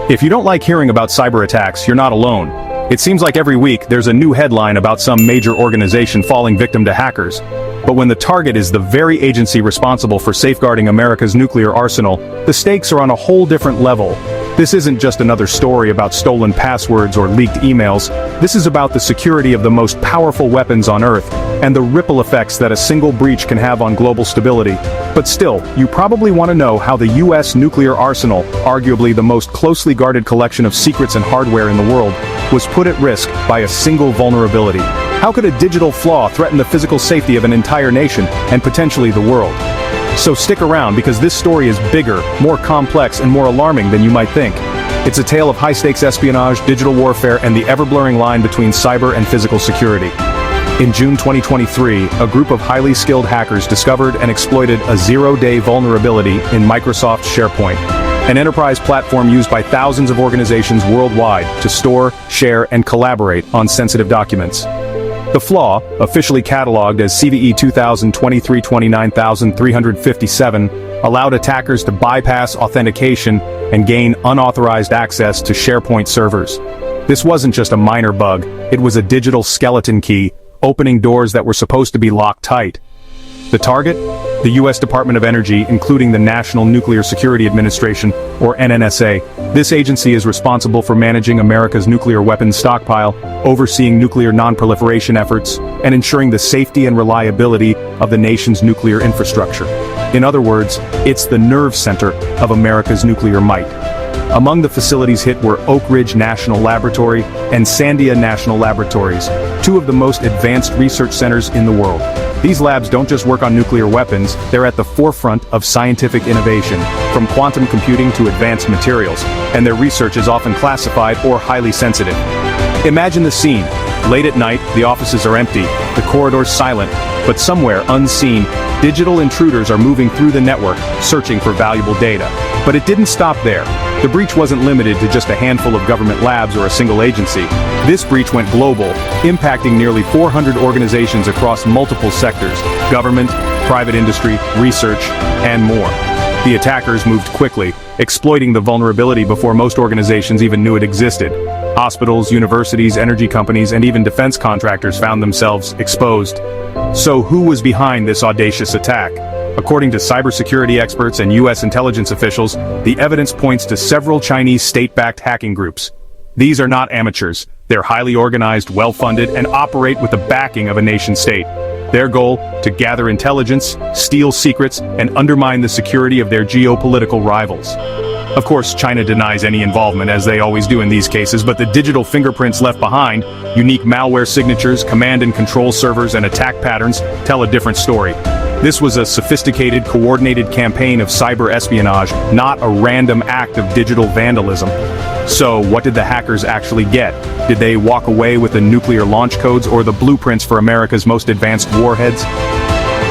If you don't like hearing about cyber attacks, you're not alone. It seems like every week there's a new headline about some major organization falling victim to hackers. But when the target is the very agency responsible for safeguarding America's nuclear arsenal, the stakes are on a whole different level. This isn't just another story about stolen passwords or leaked emails. This is about the security of the most powerful weapons on Earth, and the ripple effects that a single breach can have on global stability. But still, you probably want to know how the US nuclear arsenal, arguably the most closely guarded collection of secrets and hardware in the world, was put at risk by a single vulnerability. How could a digital flaw threaten the physical safety of an entire nation, and potentially the world? So stick around, because this story is bigger, more complex, and more alarming than you might think. It's a tale of high-stakes espionage, digital warfare, and the ever-blurring line between cyber and physical security. In June 2023, a group of highly skilled hackers discovered and exploited a zero-day vulnerability in Microsoft SharePoint, an enterprise platform used by thousands of organizations worldwide to store, share, and collaborate on sensitive documents. The flaw, officially cataloged as CVE 2023-29357, allowed attackers to bypass authentication and gain unauthorized access to SharePoint servers. This wasn't just a minor bug, it was a digital skeleton key, opening doors that were supposed to be locked tight. The target? The U.S. Department of Energy, including the National Nuclear Security Administration, or NNSA. This agency is responsible for managing America's nuclear weapons stockpile, overseeing nuclear non-proliferation efforts, and ensuring the safety and reliability of the nation's nuclear infrastructure. In other words, it's the nerve center of America's nuclear might. Among the facilities hit were Oak Ridge National Laboratory and Sandia National Laboratories, two of the most advanced research centers in the world. These labs don't just work on nuclear weapons, they're at the forefront of scientific innovation, from quantum computing to advanced materials, and their research is often classified or highly sensitive. Imagine the scene. Late at night, the offices are empty, the corridors silent, but somewhere unseen, digital intruders are moving through the network, searching for valuable data. But it didn't stop there. The breach wasn't limited to just a handful of government labs or a single agency. This breach went global, impacting nearly 400 organizations across multiple sectors: government, private industry, research, and more. The attackers moved quickly, exploiting the vulnerability before most organizations even knew it existed. Hospitals, universities, energy companies, and even defense contractors found themselves exposed. So who was behind this audacious attack? According to cybersecurity experts and U.S. intelligence officials, the evidence points to several Chinese state-backed hacking groups. These are not amateurs. They're highly organized, well-funded, and operate with the backing of a nation-state. Their goal? To gather intelligence, steal secrets, and undermine the security of their geopolitical rivals. Of course, China denies any involvement, as they always do in these cases, but the digital fingerprints left behind, unique malware signatures, command and control servers, and attack patterns tell a different story. This was a sophisticated, coordinated campaign of cyber espionage, not a random act of digital vandalism. So, what did the hackers actually get? Did they walk away with the nuclear launch codes or the blueprints for America's most advanced warheads?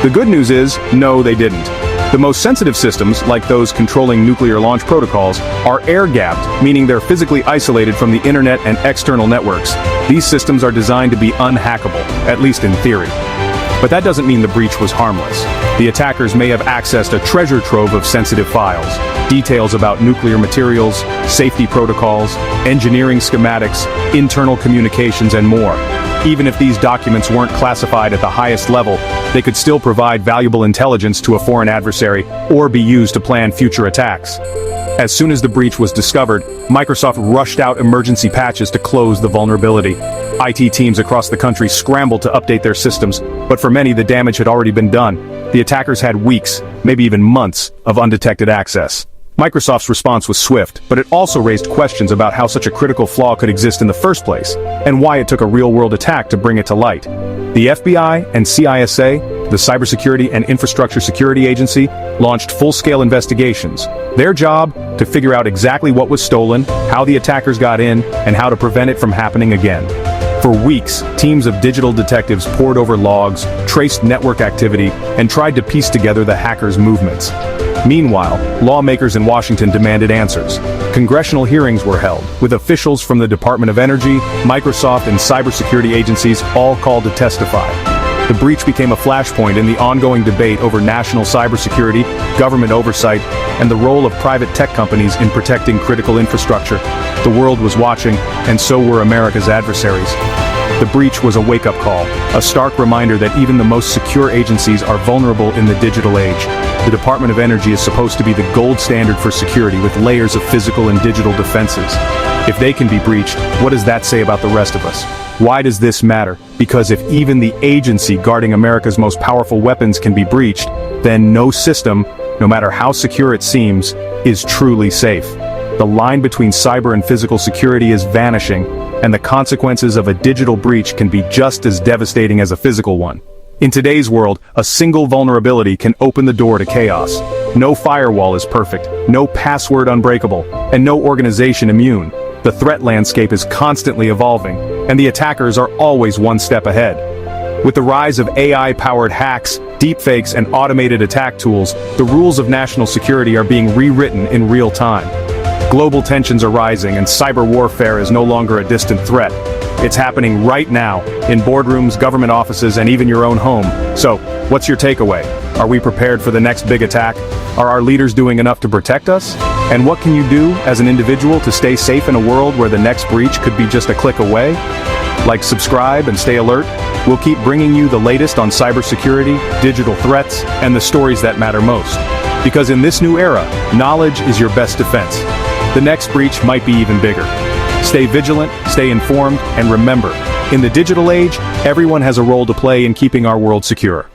The good news is, no, they didn't. The most sensitive systems, like those controlling nuclear launch protocols, are air-gapped, meaning they're physically isolated from the internet and external networks. These systems are designed to be unhackable, at least in theory. But that doesn't mean the breach was harmless. The attackers may have accessed a treasure trove of sensitive files, details about nuclear materials, safety protocols, engineering schematics, internal communications, and more. Even if these documents weren't classified at the highest level, they could still provide valuable intelligence to a foreign adversary or be used to plan future attacks. As soon as the breach was discovered, Microsoft rushed out emergency patches to close the vulnerability. IT teams across the country scrambled to update their systems, but for many the damage had already been done. The attackers had weeks, maybe even months, of undetected access. Microsoft's response was swift, but it also raised questions about how such a critical flaw could exist in the first place, and why it took a real-world attack to bring it to light. The FBI and CISA, the Cybersecurity and Infrastructure Security Agency, launched full-scale investigations. Their job? To figure out exactly what was stolen, how the attackers got in, and how to prevent it from happening again. For weeks, teams of digital detectives pored over logs, traced network activity, and tried to piece together the hackers' movements. Meanwhile, lawmakers in Washington demanded answers. Congressional hearings were held, with officials from the Department of Energy, Microsoft, and cybersecurity agencies all called to testify. The breach became a flashpoint in the ongoing debate over national cybersecurity, government oversight, and the role of private tech companies in protecting critical infrastructure. The world was watching, and so were America's adversaries. The breach was a wake-up call, a stark reminder that even the most secure agencies are vulnerable in the digital age. The Department of Energy is supposed to be the gold standard for security with layers of physical and digital defenses. If they can be breached, what does that say about the rest of us? Why does this matter? Because if even the agency guarding America's most powerful weapons can be breached, then no system, no matter how secure it seems, is truly safe. The line between cyber and physical security is vanishing, and the consequences of a digital breach can be just as devastating as a physical one. In today's world, a single vulnerability can open the door to chaos. No firewall is perfect, no password unbreakable, and no organization immune. The threat landscape is constantly evolving, and the attackers are always one step ahead. With the rise of AI-powered hacks, deepfakes, and automated attack tools, the rules of national security are being rewritten in real time. Global tensions are rising, and cyber warfare is no longer a distant threat. It's happening right now, in boardrooms, government offices, and even your own home. So, what's your takeaway? Are we prepared for the next big attack? Are our leaders doing enough to protect us? And what can you do, as an individual, to stay safe in a world where the next breach could be just a click away? Like, subscribe, and stay alert. We'll keep bringing you the latest on cybersecurity, digital threats, and the stories that matter most. Because in this new era, knowledge is your best defense. The next breach might be even bigger. Stay vigilant, stay informed, and remember, in the digital age, everyone has a role to play in keeping our world secure.